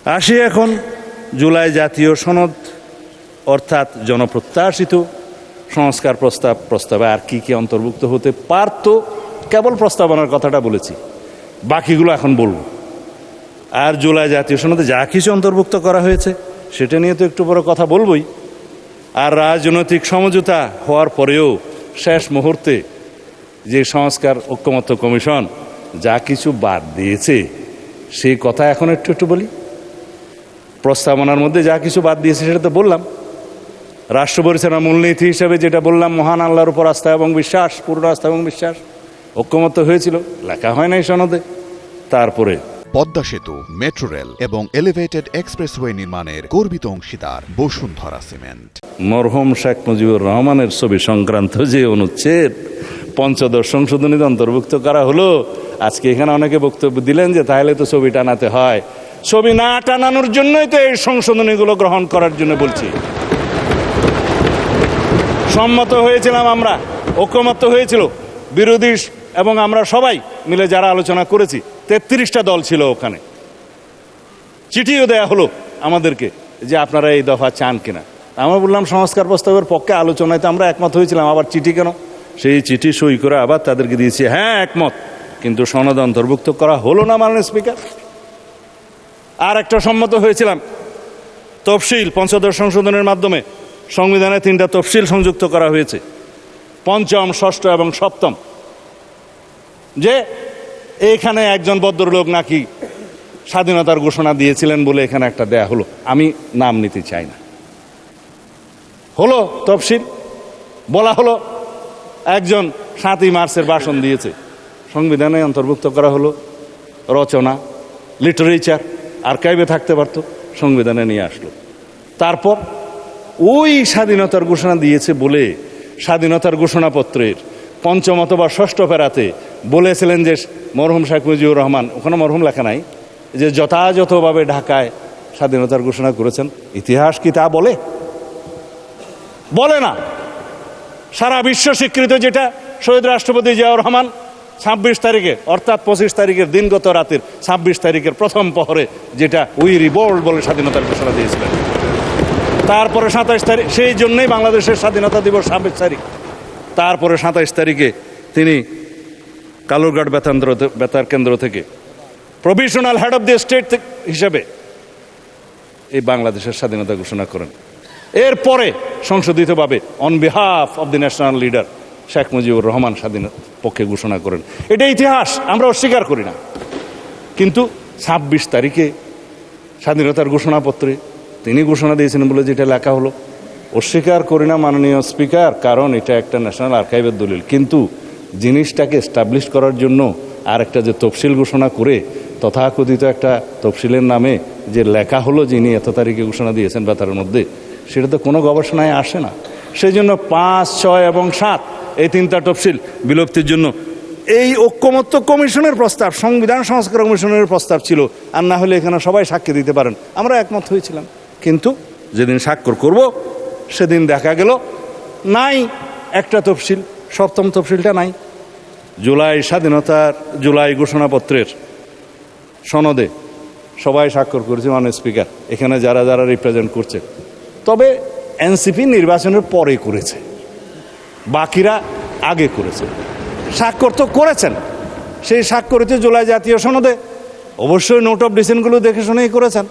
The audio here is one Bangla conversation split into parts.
আসি এখন জুলাই জাতীয় সনদ অর্থাৎ জনপ্রত্যাশিত সংস্কার প্রস্তাবে আর কি কি অন্তর্ভুক্ত হতে পারত। কেবল প্রস্তাবনার কথাটা বলেছি, বাকিগুলো এখন বলব। আর জুলাই জাতীয় সনদে যা কিছু অন্তর্ভুক্ত করা হয়েছে সেটা নিয়ে তো একটু বড় কথা বলবই। আর রাজনৈতিক সমঝোতা হওয়ার পরেও শেষ মুহূর্তে যে সংস্কার ঐকমত্য কমিশন যা কিছু বাদ দিয়েছে সেই কথা এখন একটু বলি। প্রস্তাবনার মধ্যে যা কিছু বাদ দিয়েছে সেটা তো বললাম। রাষ্ট্র পরিচালনার মূলনীতি হিসেবে যেটা বললাম, মহান আল্লাহর উপর আস্থা এবং বিশ্বাস, পূর্ণ আস্থা এবং বিশ্বাস, ঐকমত্য হয়েছিল, লেখা হয় নাই সনদে। তারপরে পদ্মা সেতু, মেট্রো রেল এবং এলিভেটেড এক্সপ্রেসওয়ে নির্মাণের গর্বিত অংশীদার বসুন্ধরা সিমেন্ট। মরহুম শেখ মুজিবুর রহমানের ছবি সংক্রান্ত যে অনুচ্ছেদ পঞ্চদশ সংশোধনীতে অন্তর্ভুক্ত করা হলো, আজকে এখানে অনেকে বক্তব্য দিলেন যে তাহলে তো ছবি টানাতে হয়। ছবি না টানানোর জন্যই তো এই সংশোধনীগুলো গ্রহণ করার জন্য বলছি। সম্মত হয়েছিলাম আমরা, ঐকমত্য হয়েছিল বিরোধী এবং আমরা সবাই মিলে যারা আলোচনা করেছি। 33টা দল ছিল ওখানে। চিঠিও দেয়া হলো আমাদেরকে যে আপনারা এই দফা চান কিনা। আমরা বললাম সংস্কার প্রস্তাবের পক্ষে, আলোচনায় তো আমরা একমত হয়েছিলাম, আবার চিঠি কেন? সেই চিঠি সই করে আবার তাদেরকে দিয়েছি, হ্যাঁ একমত, কিন্তু সনদ অন্তর্ভুক্ত করা হলো না মাননীয় স্পিকার। আর একটা সম্মত হয়েছিলাম তফসিল, পঞ্চদশ সংশোধনের মাধ্যমে সংবিধানে 3টা তফসিল সংযুক্ত করা হয়েছে, পঞ্চম, ষষ্ঠ এবং সপ্তম। যে এইখানে একজন ভদ্রলোক নাকি স্বাধীনতার ঘোষণা দিয়েছিলেন বলে এখানে একটা দেয়া হলো, আমি নাম নিতে চাই না। হলো তফসিল, বলা হলো একজন 7ই মার্চের ভাষণ দিয়েছে, সংবিধানে অন্তর্ভুক্ত করা হলো। রচনা, লিটারেচার আর্কাইভে থাকতে পারতো, সংবিধানে নিয়ে আসলো। তারপর ওই স্বাধীনতার ঘোষণা দিয়েছে বলে স্বাধীনতার ঘোষণাপত্রের পঞ্চম অথবা ষষ্ঠ প্যারাতে বলেছিলেন যে মরহুম শেখ মুজিবুর রহমান, ওখানে মরহুম লেখা নাই, যে যথাযথভাবে ঢাকায় স্বাধীনতার ঘোষণা করেছেন। ইতিহাস কি তা বলে? বলে না। সারা বিশ্ব স্বীকৃত যেটা শহীদ রাষ্ট্রপতি জিয়াউর রহমান 26 তারিখে অর্থাৎ 25 তারিখের দিনগত রাতের 26 তারিখের প্রথম প্রহরে যেটা উই রিভোল্ট বলে স্বাধীনতার ঘোষণা দিয়েছিলেন। তারপরে 27 তারিখ, সেই জন্যই বাংলাদেশের স্বাধীনতা দিবস 26 তারিখ। তারপরে 27 তারিখে তিনি কালুরঘাট বেতার কেন্দ্র থেকে provisional head of the state হিসেবে এই বাংলাদেশের স্বাধীনতা ঘোষণা করেন। এরপরে সংশোধিতভাবে on behalf of the national leader Sheikh Mujibur Rahman স্বাধীনতার পক্ষে ঘোষণা করেন। এটা ইতিহাস, আমরা অস্বীকার করি না। কিন্তু 26 তারিখে স্বাধীনতার ঘোষণাপত্রে তিনি ঘোষণা দিয়েছিলেন বলে যেটা লেখা হলো, অস্বীকার করি না মাননীয় স্পিকার, কারণ এটা একটা ন্যাশনাল আর্কাইভের দলিল। কিন্তু জিনিসটাকে এস্টাবলিশ করার জন্য আর একটা যে তফসিল ঘোষণা করে তথাকথিত একটা তফসিলের নামে যে লেখা হলো যিনি এত তারিখে ঘোষণা দিয়েছেন বেতারের মধ্যে, সেটা তো কোনো গবেষণায় আসে না। সেই জন্য 5, 6 এবং 7 এই 3টা তফসিল বিলুপ্তির জন্য এই ঐকমত্য কমিশনের প্রস্তাব, সংবিধান সংস্কার কমিশনের প্রস্তাব ছিল। আর না হলে এখানে সবাই সাক্ষী দিতে পারেন, আমরা একমত হয়েছিলাম। কিন্তু যেদিন স্বাক্ষর করব সেদিন দেখা গেল নাই একটা তফসিল, সপ্তম তফসিলটা নাই। জুলাই ঘোষণাপত্রের সনদে সবাই স্বাক্ষর করেছে মাননীয় স্পিকার, এখানে যারা যারা রিপ্রেজেন্ট করছে। তবে এনসিপি নির্বাচনের পরে করেছে, বাকিরা আগে করেছে। স্বাক্ষর তো করেছেন, সেই স্বাক্ষরিত জুলাই জাতীয় সনদে অবশ্যই নোট অফ ডিসেন্টগুলো দেখে শুনেই করেছেন।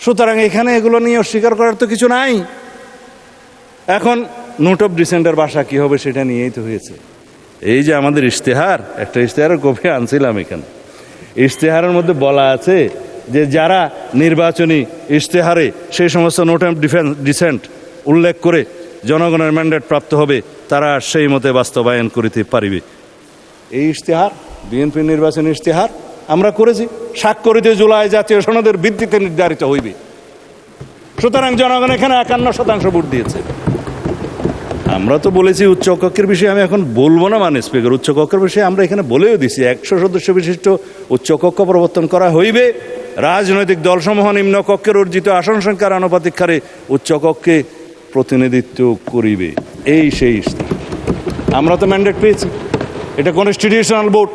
সুতরাং এখানে এগুলো নিয়ে অস্বীকার করার তো কিছু নাই। এখন নোট অফ ডিসেন্টের ভাষা কি হবে সেটা নিয়েই তো হয়েছে। এই যে আমাদের ইশতেহার, একটা ইশতেহারের কপি আনছিলাম এখানে, ইশতেহারের মধ্যে বলা আছে যে যারা নির্বাচনী ইশতেহারে সেই সমস্ত নোট অফ ডিসেন্ট উল্লেখ করে জনগণের ম্যান্ডেট প্রাপ্ত হবে তারা সেই মতে বাস্তবায়ন করিতে পারিবে। এই ইশতেহার বিএনপির নির্বাচনী ইশতেহার আমরা করেছি, স্বাক্ষরিত জুলাই জাতীয় সনদের ভিত্তিতে নির্ধারিত হইবে। সুতরাং জনগণ এখানে 51% ভোট দিয়েছে। আমরা তো বলেছি উচ্চকক্ষের বিষয়ে, আমি এখন বলবো না মানে স্পিকার, উচ্চকক্ষের বিষয়ে আমরা এখানে বলেও দিছি 100 সদস্য বিশিষ্ট উচ্চকক্ষ প্রবর্তন করা হইবে। রাজনৈতিক দলসমূহ নিম্ন কক্ষের অর্জিত আসন সংখ্যার আনুপাতিক হারে উচ্চকক্ষে প্রতিনিধিত্ব করিবে। এই সেই আমরা তো ম্যান্ডেট পেয়েছি, এটা কনস্টিটিউশনাল ভোট।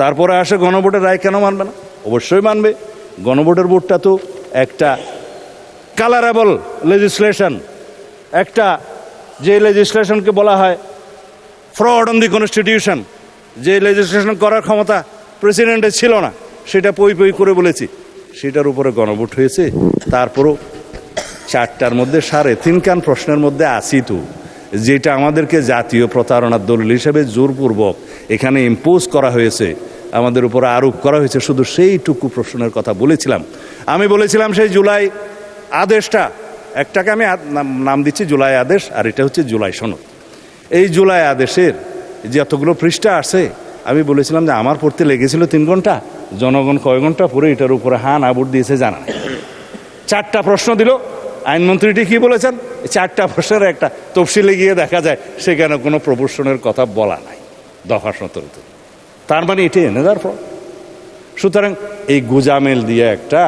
তারপরে আসে গণভোটের রায়, কেন মানবে না? অবশ্যই মানবে। গণভোটের ভোটটা তো একটা কালারেবল লেজিসলেশন, একটা যে লেজিসলেশনকে বলা হয় ফ্রড অন দি কনস্টিটিউশন, যে লেজিসলেশন করার ক্ষমতা প্রেসিডেন্টের ছিল না, সেটা পই পই করে বলেছি, সেটার উপরে গণভোট হয়েছে। তারপরও 4টার মধ্যে 3.5 প্রশ্নের মধ্যে আসি তো, যেটা আমাদেরকে জাতীয় প্রতারণার দলিল হিসেবে জোরপূর্বক এখানে ইম্পোজ করা হয়েছে, আমাদের উপর আরোপ করা হয়েছে, শুধু সেইটুকু প্রশ্নের কথা বলেছিলাম। আমি বলেছিলাম সেই জুলাই আদেশটা, একটাকে আমি নাম দিচ্ছি জুলাই আদেশ, আর এটা হচ্ছে জুলাই সনদ। এই জুলাই আদেশের যে এতগুলো পৃষ্ঠা আছে, আমি বলেছিলাম যে আমার পড়তে লেগেছিল 3 ঘন্টা, জনগণ কয় ঘন্টা পরে এটার উপরে হ্যাঁ না ভোট দিয়েছে জানা নেই। 4টা প্রশ্ন দিল, আইনমন্ত্রীটি কি বলেছেন, 4টা প্রশ্নের একটা তফসিলে গিয়ে দেখা যায় সেখানে কোনো প্রপোর্শনের কথা বলা নাই দফা 17-তে। তার মানে এটি এনেদার ফ্রড। সুতরাং এই গোজামেল দিয়ে একটা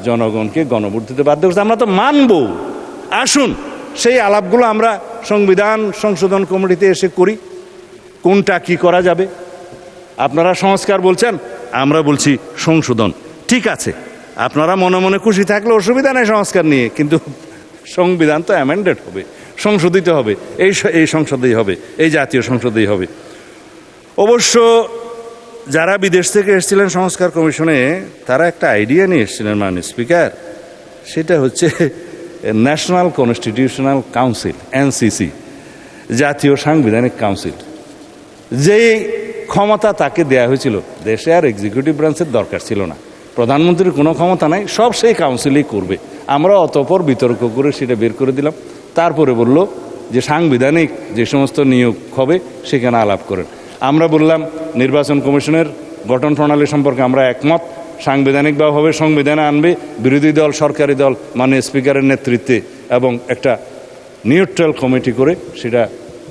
জনগণকে গণভোট দিতে বাধ্য করছে। আমরা তো মানবো, আসুন সেই আলাপগুলো আমরা সংবিধান সংশোধন কমিটিতে এসে করি, কোনটা কি করা যাবে। আপনারা সংস্কার বলছেন, আমরা বলছি সংশোধন। ঠিক আছে, আপনারা মনে মনে খুশি থাকলে অসুবিধা নেই সংস্কার নিয়ে, কিন্তু সংবিধান তো অ্যামেন্ডেড হবে, সংশোধিত হবে, এই সংসদেই হবে, এই জাতীয় সংসদেই হবে। অবশ্য যারা বিদেশ থেকে এসেছিলেন সংস্কার কমিশনে, তারা একটা আইডিয়া নিয়ে এসেছিলেন মাননীয় স্পিকার, সেটা হচ্ছে ন্যাশনাল কনস্টিটিউশনাল কাউন্সিল, এনসিসি, জাতীয় সাংবিধানিক কাউন্সিল। যেই ক্ষমতা তাকে দেয়া হয়েছিল, দেশে আর এক্সিকিউটিভ ব্রাঞ্চের দরকার ছিল না, প্রধানমন্ত্রীর কোনো ক্ষমতা নাই, সব সেই কাউন্সিলই করবে। আমরা অতঃপর বিতর্ক করে সেটা বের করে দিলাম। তারপরে বলল যে সাংবিধানিক যে সমস্ত নিয়োগ হবে সেখানে আলাপ করেন। আমরা বললাম নির্বাচন কমিশনের গঠন প্রণালী সম্পর্কে আমরা একমত, সাংবিধানিকভাবে সংবিধানে আনবে বিরোধী দল, সরকারি দল, মাননীয় স্পিকারের নেতৃত্বে, এবং একটা নিউট্রাল কমিটি করে সেটা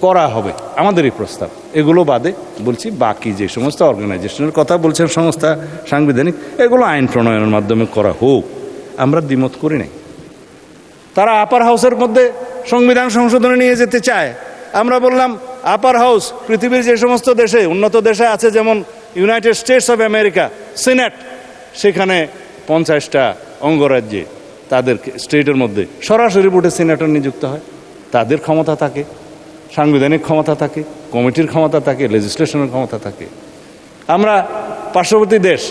করা হবে, আমাদের এই প্রস্তাব। এগুলো বাদে বলছি বাকি যে সমস্ত অর্গানাইজেশনের কথা বলছেন সংস্থা সাংবিধানিক, এগুলো আইন প্রণয়নের মাধ্যমে করা হোক, আমরা দ্বিমত করি নাই। তারা আপার হাউসের মধ্যে সংবিধান সংশোধনে নিয়ে যেতে চায়। আমরা বললাম আপার হাউস পৃথিবীর যে সমস্ত দেশে, উন্নত দেশে আছে, যেমন United states of America, senate, সেখানে 50টা অঙ্গরাজ্যে তাদের স্টেটের মধ্যে সরাসরি ভোটে সিনেটর নিযুক্ত হয়, তাদের ক্ষমতা থাকে, সাংবিধানিক ক্ষমতা থাকে, কমিটির ক্ষমতা থাকে, লেজিসলেশনের ক্ষমতা থাকে। আমরা পার্শ্ববর্তী দেশ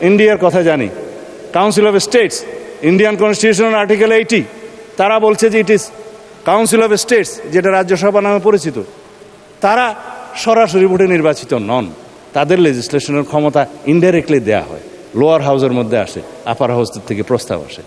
ইন্ডিয়ার কথা জানি, কাউন্সিল অফ স্টেটস, ইন্ডিয়ান কনস্টিটিউশনের আর্টিকেল 80, তারা বলছে যে it is council of states, যেটা রাজ্যসভা নামে পরিচিত। তারা সরাসরি ভোটে নির্বাচিত নন, তাদের লেজিসলেশনের ক্ষমতা ইনডাইরেক্টলি দেয়া হয়, লোয়ার হাউসের মধ্যে আসে, আপার হাউস থেকে প্রস্তাব আসে।